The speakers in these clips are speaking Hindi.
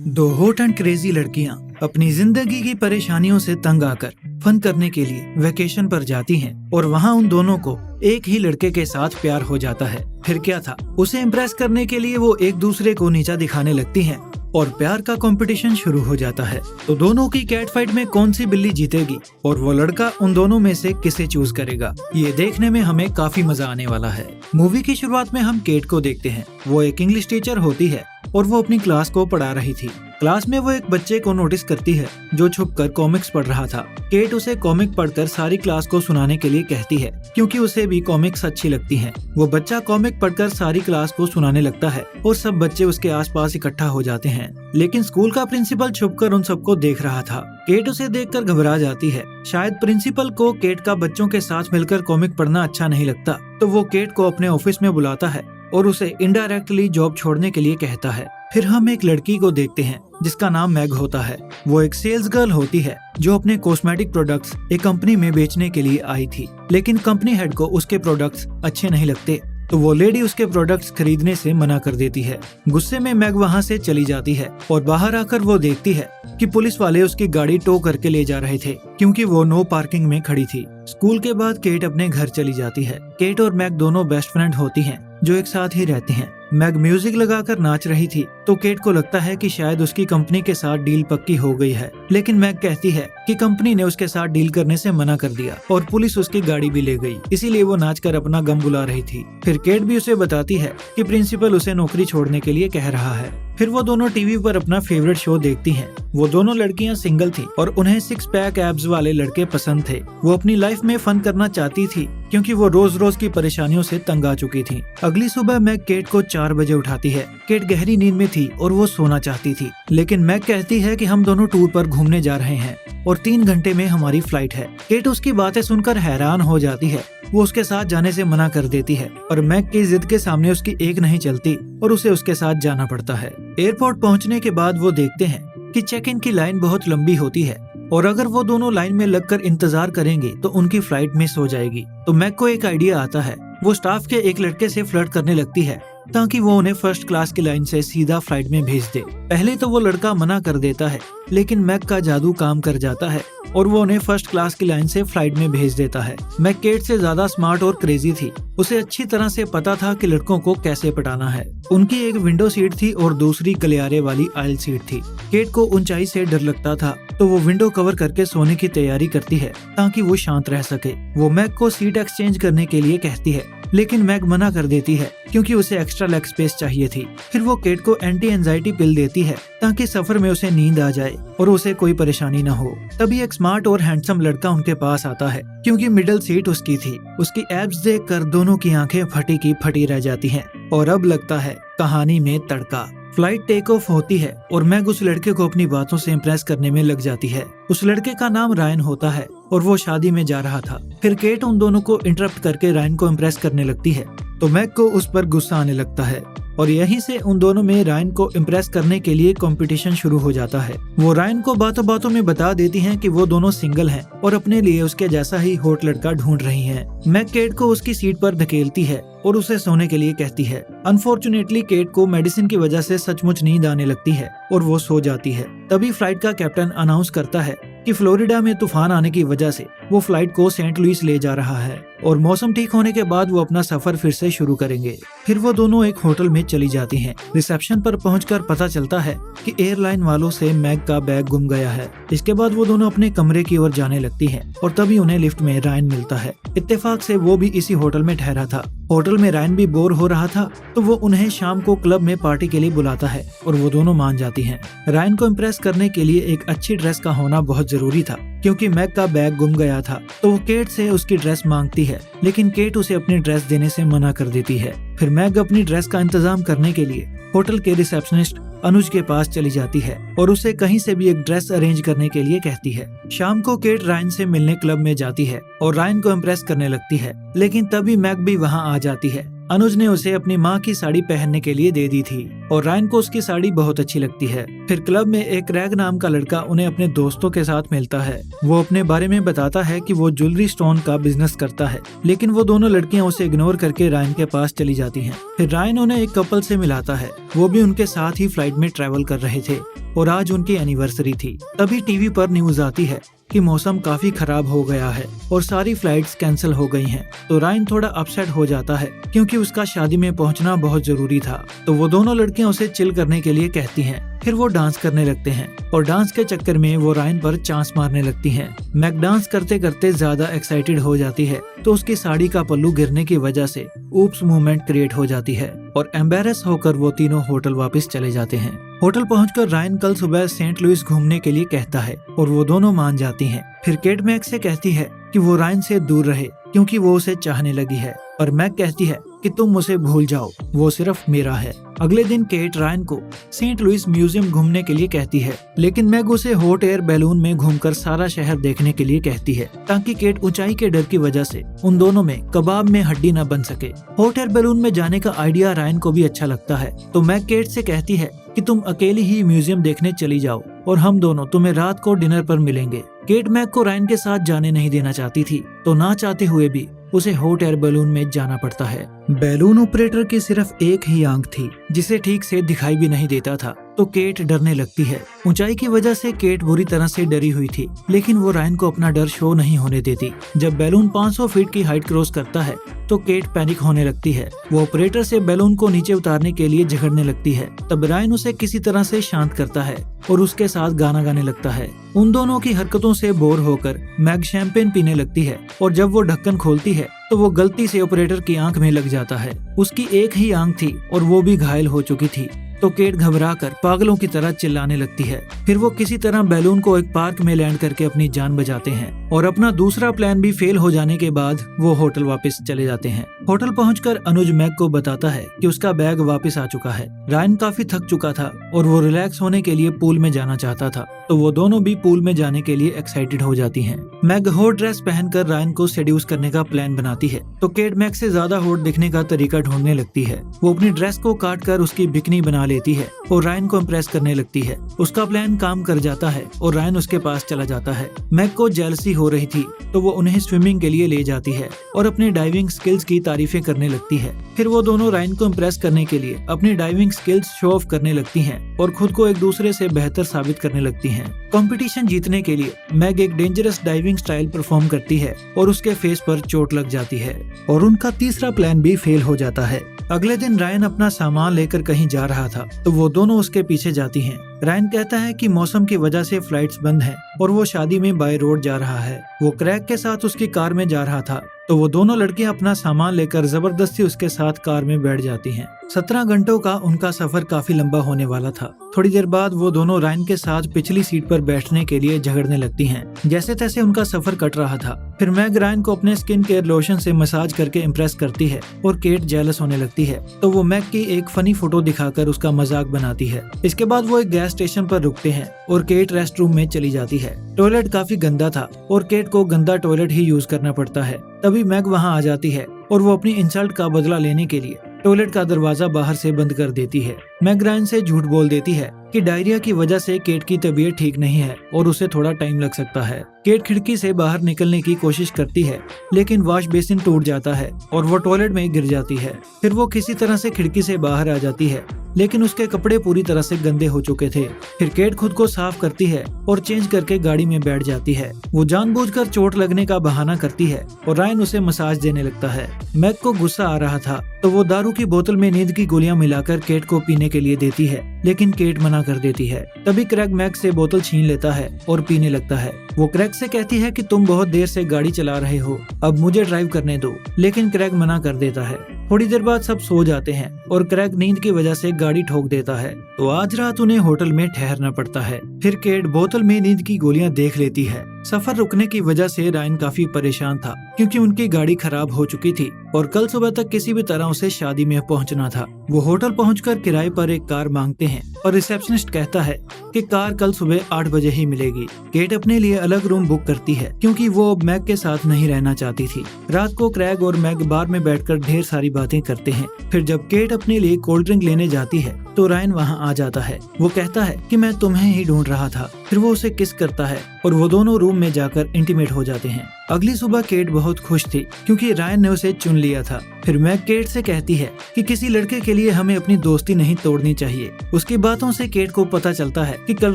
दो हॉट एंड क्रेजी लड़कियां अपनी जिंदगी की परेशानियों से तंग आकर फन करने के लिए वेकेशन पर जाती हैं और वहां उन दोनों को एक ही लड़के के साथ प्यार हो जाता है। फिर क्या था, उसे इम्प्रेस करने के लिए वो एक दूसरे को नीचा दिखाने लगती हैं और प्यार का कंपटीशन शुरू हो जाता है। तो दोनों की कैट फाइट में कौन सी बिल्ली जीतेगी और वो लड़का उन दोनों में से किसे चूज करेगा, ये देखने में हमें काफी मजा आने वाला है। मूवी की शुरुआत में हम केट को देखते हैं। वो एक इंग्लिश टीचर होती है और वो अपनी क्लास को पढ़ा रही थी। क्लास में वो एक बच्चे को नोटिस करती है जो छुपकर कॉमिक्स पढ़ रहा था। केट उसे कॉमिक पढ़कर सारी क्लास को सुनाने के लिए कहती है क्योंकि उसे भी कॉमिक्स अच्छी लगती हैं। वो बच्चा कॉमिक पढ़कर सारी क्लास को सुनाने लगता है और सब बच्चे उसके आसपास इकट्ठा हो जाते हैं। लेकिन स्कूल का प्रिंसिपल छुपकर उन सबको देख रहा था। केट उसे देखकर घबरा जाती है। शायद प्रिंसिपल को केट का बच्चों के साथ मिलकर कॉमिक पढ़ना अच्छा नहीं लगता, तो वो केट को अपने ऑफिस में बुलाता है और उसे इनडायरेक्टली जॉब छोड़ने के लिए कहता है। फिर हम एक लड़की को देखते हैं जिसका नाम मैग होता है। वो एक सेल्स गर्ल होती है जो अपने कॉस्मेटिक प्रोडक्ट्स एक कंपनी में बेचने के लिए आई थी, लेकिन कंपनी हेड को उसके प्रोडक्ट्स अच्छे नहीं लगते, तो वो लेडी उसके प्रोडक्ट्स खरीदने से मना कर देती है। गुस्से में मैग वहाँ से चली जाती है और बाहर आकर वो देखती है कि पुलिस वाले उसकी गाड़ी टो करके ले जा रहे थे क्योंकि वो नो पार्किंग में खड़ी थी। स्कूल के बाद केट अपने घर चली जाती है। केट और मैग दोनों बेस्ट फ्रेंड होती हैं जो एक साथ ही रहते हैं। मैग म्यूजिक लगाकर नाच रही थी तो केट को लगता है कि शायद उसकी कंपनी के साथ डील पक्की हो गई है, लेकिन मैग कहती है कि कंपनी ने उसके साथ डील करने से मना कर दिया और पुलिस उसकी गाड़ी भी ले गई, इसीलिए वो नाचकर अपना गम बुला रही थी। फिर केट भी उसे बताती है कि प्रिंसिपल उसे नौकरी छोड़ने के लिए कह रहा है। फिर वो दोनों टीवी पर अपना फेवरेट शो देखती हैं। वो दोनों लड़कियां सिंगल थी और उन्हें 6 पैक एब्स वाले लड़के पसंद थे। वो अपनी लाइफ में फन करना चाहती थी क्योंकि वो रोज रोज की परेशानियों से तंग आ चुकी थी। अगली सुबह मैग केट को 4 बजे उठाती है। केट गहरी नींद में थी और वो सोना चाहती थी, लेकिन मैग कहती है कि हम दोनों टूर पर घूमने जा रहे हैं और 3 घंटे में हमारी फ्लाइट है। केट उसकी बातें सुनकर हैरान हो जाती है। वो उसके साथ जाने से मना कर देती है और मैग की जिद के सामने उसकी एक नहीं चलती और उसे उसके साथ जाना पड़ता है। एयरपोर्ट पहुंचने के बाद वो देखते हैं कि चेक इन की लाइन बहुत लंबी होती है और अगर वो दोनों लाइन में लगकर इंतजार करेंगे तो उनकी फ्लाइट मिस हो जाएगी। तो मैग को एक आइडिया आता है। वो स्टाफ के एक लड़के से फ्लर्ट करने लगती है ताकि वो उन्हें फर्स्ट क्लास की लाइन से सीधा फ्लाइट में भेज दे। पहले तो वो लड़का मना कर देता है, लेकिन मैग का जादू काम कर जाता है और वो उन्हें फर्स्ट क्लास की लाइन से फ्लाइट में भेज देता है। मैग केट से ज्यादा स्मार्ट और क्रेजी थी। उसे अच्छी तरह से पता था कि लड़कों को कैसे पटाना है। उनकी एक विंडो सीट थी और दूसरी गलियारे वाली आयल सीट थी। केट को ऊंचाई से डर लगता था, तो वो विंडो कवर करके सोने की तैयारी करती है ताकि वो शांत रह सके। वो मैग को सीट एक्सचेंज करने के लिए कहती है, लेकिन मैग मना कर देती है क्योंकि उसे एक्स्ट्रा लेग स्पेस चाहिए थी। फिर वो केट को एंटी एंजाइटी पिल देती है ताकि सफर में उसे नींद आ जाए और उसे कोई परेशानी न हो। तभी एक स्मार्ट और हैंडसम लड़का उनके पास आता है क्योंकि मिडिल सीट उसकी थी। उसकी एब्स देखकर दोनों की आंखें फटी की फटी रह जाती हैं और अब लगता है कहानी में तड़का। फ्लाइट टेक ऑफ होती है और मैग उस लड़के को अपनी बातों से इम्प्रेस करने में लग जाती है। उस लड़के का नाम रायन होता है और वो शादी में जा रहा था। फिर केट उन दोनों को इंटरप्ट करके रायन को इम्प्रेस करने लगती है, तो मैग को उस पर गुस्सा आने लगता है और यहीं से उन दोनों में रायन को इम्प्रेस करने के लिए कंपटीशन शुरू हो जाता है। वो रायन को बातों बातों में बता देती हैं कि वो दोनों सिंगल हैं और अपने लिए उसके जैसा ही हॉट लड़का ढूंढ रही हैं। मैग केट को उसकी सीट पर धकेलती है और उसे सोने के लिए कहती है। अनफॉर्चुनेटली केट को मेडिसिन की वजह से सचमुच नींद आने लगती है और वो सो जाती है। तभी फ्लाइट का कैप्टन अनाउंस करता है कि फ्लोरिडा में तूफान आने की वजह से वो फ्लाइट को सेंट लुइस ले जा रहा है और मौसम ठीक होने के बाद वो अपना सफर फिर से शुरू करेंगे। फिर वो दोनों एक होटल में चली जाती हैं। रिसेप्शन पर पहुंचकर पता चलता है कि एयरलाइन वालों से मैग का बैग गुम गया है। इसके बाद वो दोनों अपने कमरे की ओर जाने लगती हैं और तभी उन्हें लिफ्ट में रायन मिलता है। इत्तेफाक से वो भी इसी होटल में ठहरा था। होटल में रायन भी बोर हो रहा था, तो वो उन्हें शाम को क्लब में पार्टी के लिए बुलाता है और वो दोनों मान जाती हैं। रायन को इम्प्रेस करने के लिए एक अच्छी ड्रेस का होना बहुत जरूरी था क्योंकि मैग का बैग गुम गया था, तो वो केट से उसकी ड्रेस मांगती है, लेकिन केट उसे अपनी ड्रेस देने से मना कर देती है। फिर मैग अपनी ड्रेस का इंतजाम करने के लिए होटल के रिसेप्शनिस्ट अनुज के पास चली जाती है और उसे कहीं से भी एक ड्रेस अरेंज करने के लिए कहती है। शाम को केट रायन से मिलने क्लब में जाती है और रायन को इम्प्रेस करने लगती है, लेकिन तभी मैग भी वहाँ आ जाती है अनुज ने उसे अपनी माँ की साड़ी पहनने के लिए दे दी थी और रायन को उसकी साड़ी बहुत अच्छी लगती है। फिर क्लब में एक क्रैग नाम का लड़का उन्हें अपने दोस्तों के साथ मिलता है। वो अपने बारे में बताता है कि वो ज्वेलरी स्टोन का बिजनेस करता है, लेकिन वो दोनों लड़कियां उसे इग्नोर करके रायन के पास चली जाती हैं। फिर रायन उन्हें एक कपल से मिलाता है, वो भी उनके साथ ही फ्लाइट में ट्रैवल कर रहे थे और आज उनकी एनिवर्सरी थी। तभी टीवी पर न्यूज आती है कि मौसम काफी खराब हो गया है और सारी फ्लाइट्स कैंसिल हो गई हैं। तो रायन थोड़ा अपसेट हो जाता है क्योंकि उसका शादी में पहुंचना बहुत जरूरी था। तो वो दोनों लड़कियां उसे चिल करने के लिए कहती हैं। फिर वो डांस करने लगते हैं और डांस के चक्कर में वो रायन पर चांस मारने लगती हैं। मैग डांस करते करते ज्यादा एक्साइटेड हो जाती है तो उसकी साड़ी का पल्लू गिरने की वजह से ऊप्स मूवमेंट क्रिएट हो जाती है और एम्बेरस होकर वो तीनों होटल वापस चले जाते हैं। होटल पहुंचकर रायन कल सुबह सेंट लुइस घूमने के लिए कहता है और वो दोनों मान जाती हैं। फिर केट मैग से कहती है कि वो रायन से दूर रहे क्योंकि वो उसे चाहने लगी है और मैग कहती है कि तुम उसे भूल जाओ, वो सिर्फ मेरा है। अगले दिन केट रायन को सेंट लुइस म्यूजियम घूमने के लिए कहती है, लेकिन मैग उसे हॉट एयर बैलून में घूमकर सारा शहर देखने के लिए कहती है ताकि केट ऊंचाई के डर की वजह से उन दोनों में कबाब में हड्डी न बन सके। हॉट एयर बैलून में जाने का आइडिया रायन को भी अच्छा लगता है तो मैग केट से कहती है कि तुम अकेली ही म्यूजियम देखने चली जाओ और हम दोनों तुम्हें रात को डिनर पर मिलेंगे। केट मैग को रायन के साथ जाने नहीं देना चाहती थी तो ना चाहते हुए भी उसे हॉट एयर बैलून में जाना पड़ता है। बैलून ऑपरेटर की सिर्फ एक ही आंख थी जिसे ठीक से दिखाई भी नहीं देता था तो केट डरने लगती है। ऊंचाई की वजह से केट बुरी तरह से डरी हुई थी, लेकिन वो रायन को अपना डर शो नहीं होने देती। जब बैलून 500 फीट की हाइट क्रॉस करता है तो केट पैनिक होने लगती है। वो ऑपरेटर से बैलून को नीचे उतारने के लिए झगड़ने लगती है। तब रायन उसे किसी तरह से शांत करता है और उसके साथ गाना गाने लगता है। उन दोनों की हरकतों से बोर होकर मैग शैंपेन पीने लगती है और जब वो ढक्कन खोलती है तो वो गलती से ऑपरेटर की आंख में लग जाता है। उसकी एक ही आंख थी और वो भी घायल हो चुकी थी तो केट घबराकर पागलों की तरह चिल्लाने लगती है। फिर वो किसी तरह बैलून को एक पार्क में लैंड करके अपनी जान बचाते हैं और अपना दूसरा प्लान भी फेल हो जाने के बाद वो होटल वापस चले जाते हैं। होटल पहुंचकर अनुज मैग को बताता है कि उसका बैग वापस आ चुका है। रायन काफी थक चुका था और वो रिलैक्स होने के लिए पूल में जाना चाहता था तो वो दोनों भी पूल में जाने के लिए एक्साइटेड हो जाती हैं। मैग हॉट ड्रेस पहनकर रायन को सेड्यूस करने का प्लान बनाती है तो केट मैग से ज्यादा हॉट दिखने का तरीका ढूंढने लगती है। वो अपनी ड्रेस को काट कर उसकी बिकनी बना लेती है और रायन को इम्प्रेस करने लगती है। उसका प्लान काम कर जाता है और रायन उसके पास चला जाता है। मैग को जेलसी हो रही थी तो वो उन्हें स्विमिंग के लिए ले जाती है और अपने डाइविंग स्किल्स की तारीफें करने लगती है। फिर वो दोनों रायन को इम्प्रेस करने के लिए अपनी डाइविंग स्किल्स शो ऑफ करने लगती हैं और खुद को एक दूसरे से बेहतर साबित करने लगती हैं। कंपटीशन जीतने के लिए मैग एक डेंजरस डाइविंग स्टाइल परफॉर्म करती है और उसके फेस पर चोट लग जाती है और उनका तीसरा प्लान भी फेल हो जाता है। अगले दिन रायन अपना सामान लेकर कहीं जा रहा था तो वो दोनों उसके पीछे जाती हैं। रायन कहता है कि मौसम की वजह से फ्लाइट्स बंद हैं और वो शादी में बाय रोड जा रहा है। वो क्रैग के साथ उसकी कार में जा रहा था तो वो दोनों लड़कियां अपना सामान लेकर जबरदस्ती उसके साथ कार में बैठ जाती हैं। 17 घंटों का उनका सफर काफी लंबा होने वाला था। थोड़ी देर बाद वो दोनों रायन के साथ पिछली सीट पर बैठने के लिए झगड़ने लगती हैं। जैसे तैसे उनका सफर कट रहा था। फिर मैग रायन को अपने स्किन केयर लोशन से मसाज करके इम्प्रेस करती है और केट जेलस होने लगती है तो वो मैग की एक फनी फोटो दिखाकर उसका मजाक बनाती है। इसके बाद वो एक गैस स्टेशन पर रुकते हैं और केट रेस्ट रूम में चली जाती है। टॉयलेट काफी गंदा था और केट को गंदा टॉयलेट ही यूज करना पड़ता है। तभी मैग वहाँ आ जाती है और वो अपनी इंसल्ट का बदला लेने के लिए टॉयलेट का दरवाजा बाहर से बंद कर देती है। मैग रायन से झूठ बोल देती है कि डायरिया की वजह से केट की तबीयत ठीक नहीं है और उसे थोड़ा टाइम लग सकता है। केट खिड़की से बाहर निकलने की कोशिश करती है लेकिन वॉश बेसिन टूट जाता है और वो टॉयलेट में गिर जाती है। फिर वो किसी तरह से खिड़की से बाहर आ जाती है लेकिन उसके कपड़े पूरी तरह से गंदे हो चुके थे। फिर केट खुद को साफ करती है और चेंज करके गाड़ी में बैठ जाती है। वो जानबूझकर चोट लगने का बहाना करती है और रायन उसे मसाज देने लगता है। मैग को गुस्सा आ रहा था तो वो दारू की बोतल में नींद की गोलियां मिलाकर केट को पीने के लिए देती है लेकिन केट मना कर देती है। तभी क्रैग मैग से बोतल छीन लेता है और पीने लगता है। वो क्रैग से कहती है कि तुम बहुत देर से गाड़ी चला रहे हो, अब मुझे ड्राइव करने दो, लेकिन क्रैग मना कर देता है। थोड़ी देर बाद सब सो जाते हैं और क्रैग नींद की वजह से गाड़ी ठोक देता है तो आज रात उन्हें होटल में ठहरना पड़ता है। फिर केट बोतल में नींद की गोलियां देख लेती है। सफर रुकने की वजह से रायन काफी परेशान था क्योंकि उनकी गाड़ी खराब हो चुकी थी और कल सुबह तक किसी भी तरह उसे शादी में पहुंचना था। वो होटल पहुंचकर किराए पर एक कार मांगते हैं और रिसेप्शनिस्ट कहता है कि कार कल सुबह 8 बजे ही मिलेगी। केट अपने लिए अलग रूम बुक करती है क्योंकि वो अब मैग के साथ नहीं रहना चाहती थी। रात को क्रैग और मैग बार में बैठकर ढेर सारी बातें करते हैं। फिर जब केट अपने लिए कोल्ड ड्रिंक लेने जाती है तो रायन वहाँ आ जाता है। वो कहता है कि मैं तुम्हें ही ढूंढ रहा था। फिर वो उसे किस करता है और वो दोनों रूम में जाकर इंटीमेट हो जाते हैं। अगली सुबह केट बहुत खुश थी क्योंकि रायन ने उसे चुन लिया था। फिर मैग केट से कहती है कि किसी लड़के के लिए हमें अपनी दोस्ती नहीं तोड़नी चाहिए। उसकी बातों से केट को पता चलता है कि कल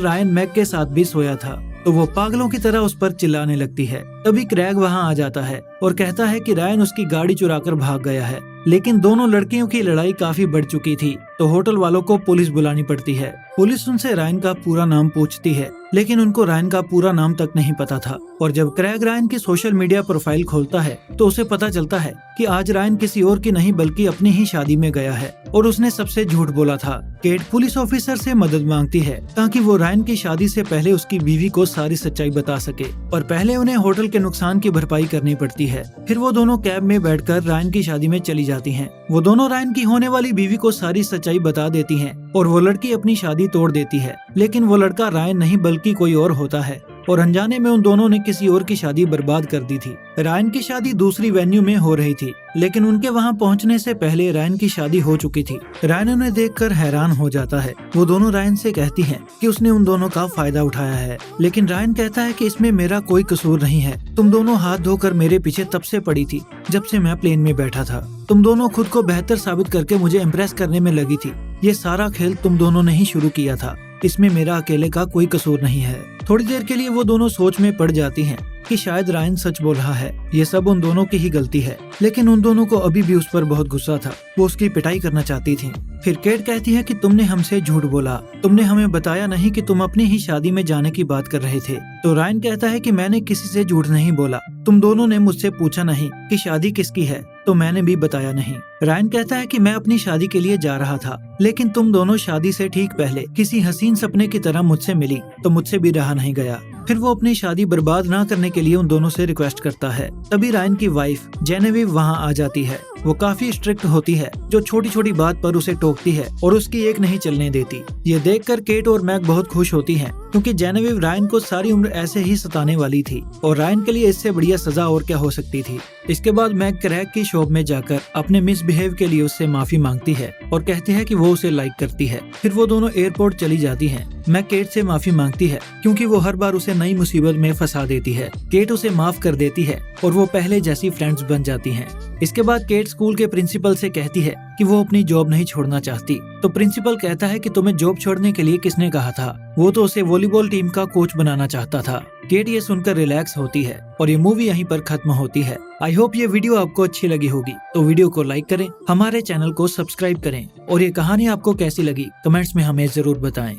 रायन मैग के साथ भी सोया था, तो वो पागलों की तरह उस पर चिल्लाने लगती है। तभी क्रैग वहाँ आ जाता है और कहता है कि रायन उसकी गाड़ी चुराकर भाग गया है। लेकिन दोनों लड़कियों की लड़ाई काफी बढ़ चुकी थी, तो होटल वालों को पुलिस बुलानी पड़ती है। पुलिस उनसे रायन का पूरा नाम पूछती है, लेकिन उनको रायन का पूरा नाम तक नहीं पता था। और जब क्रैग रायन की सोशल मीडिया प्रोफाइल खोलता है तो उसे पता चलता है कि आज रायन किसी और की नहीं बल्कि अपनी ही शादी में गया है और उसने सबसे झूठ बोला था। केट पुलिस ऑफिसर से मदद मांगती है ताकि वो रायन की शादी से पहले उसकी बीवी को सारी सच्चाई बता सके, और पहले उन्हें होटल के नुकसान की भरपाई करनी पड़ती है। फिर वो दोनों कैब में बैठकर रायन की शादी में चली जाती हैं। वो दोनों रायन की होने वाली बीवी को सारी सच्चाई बता देती हैं और वो लड़की अपनी शादी तोड़ देती है। लेकिन वो लड़का रायन नहीं बल्कि कोई और होता है और अनजाने में उन दोनों ने किसी और की शादी बर्बाद कर दी थी। रायन की शादी दूसरी वेन्यू में हो रही थी, लेकिन उनके वहां पहुंचने से पहले रायन की शादी हो चुकी थी। रायन उन्हें देखकर हैरान हो जाता है। वो दोनों रायन से कहती हैं कि उसने उन दोनों का फायदा उठाया है, लेकिन रायन कहता है कि इसमें मेरा कोई कसूर नहीं है। तुम दोनों हाथ धोकर मेरे पीछे तब से पड़ी थी जब से मैं प्लेन में बैठा था। तुम दोनों खुद को बेहतर साबित करके मुझे इम्प्रेस करने में लगी थी। ये सारा खेल तुम दोनों ने ही शुरू किया था, इसमें मेरा अकेले का कोई कसूर नहीं है। थोड़ी देर के लिए वो दोनों सोच में पड़ जाती हैं कि शायद रायन सच बोल रहा है, ये सब उन दोनों की ही गलती है। लेकिन उन दोनों को अभी भी उस पर बहुत गुस्सा था। वो उसकी पिटाई करना चाहती थी। फिर केट कहती है कि तुमने हमसे झूठ बोला, तुमने हमें बताया नहीं कि तुम अपनी ही शादी में जाने की बात कर रहे थे। तो रायन कहता है कि मैंने किसी से झूठ नहीं बोला, तुम दोनों ने मुझसे पूछा नहीं कि शादी किसकी है, तो मैंने भी बताया नहीं। रायन कहता है कि मैं अपनी शादी के लिए जा रहा था, लेकिन तुम दोनों शादी से ठीक पहले किसी हसीन सपने की तरह मुझसे मिली, तो मुझसे भी रहा नहीं गया। फिर वो अपनी शादी बर्बाद ना करने के लिए उन दोनों से रिक्वेस्ट करता है। तभी रायन की वाइफ जेनेविव वहाँ आ जाती है। वो काफी स्ट्रिक्ट होती है, जो छोटी छोटी बात पर उसे टोकती है और उसकी एक नहीं चलने देती। ये देखकर केट और मैग बहुत खुश होती हैं, क्योंकि जेनेविव रायन को सारी उम्र ऐसे ही सताने वाली थी और रायन के लिए इससे बढ़िया सजा और क्या हो सकती थी। इसके बाद मैग क्रैग की शॉप में जाकर अपने मिसबिहेव के लिए उससे माफी मांगती है और कहती है कि वो उसे लाइक करती है। फिर वो दोनों एयरपोर्ट चली जाती हैं। मैग केट से माफी मांगती है क्योंकि वो हर बार उसे नई मुसीबत में फंसा देती है। केट उसे माफ कर देती है और वो पहले जैसी फ्रेंड्स बन जाती हैं। इसके बाद केट स्कूल के प्रिंसिपल से कहती है कि वो अपनी जॉब नहीं छोड़ना चाहती। तो प्रिंसिपल कहता है कि तुम्हें जॉब छोड़ने के लिए किसने कहा था, वो तो उसे वॉलीबॉल टीम का कोच बनाना चाहता था। केट ये सुनकर रिलैक्स होती है और ये मूवी यहीं पर खत्म होती है। आई होप ये वीडियो आपको अच्छी लगी होगी, तो वीडियो को लाइक करें, हमारे चैनल को सब्सक्राइब करें और ये कहानी आपको कैसी लगी कमेंट्स में हमें जरूर बताएं।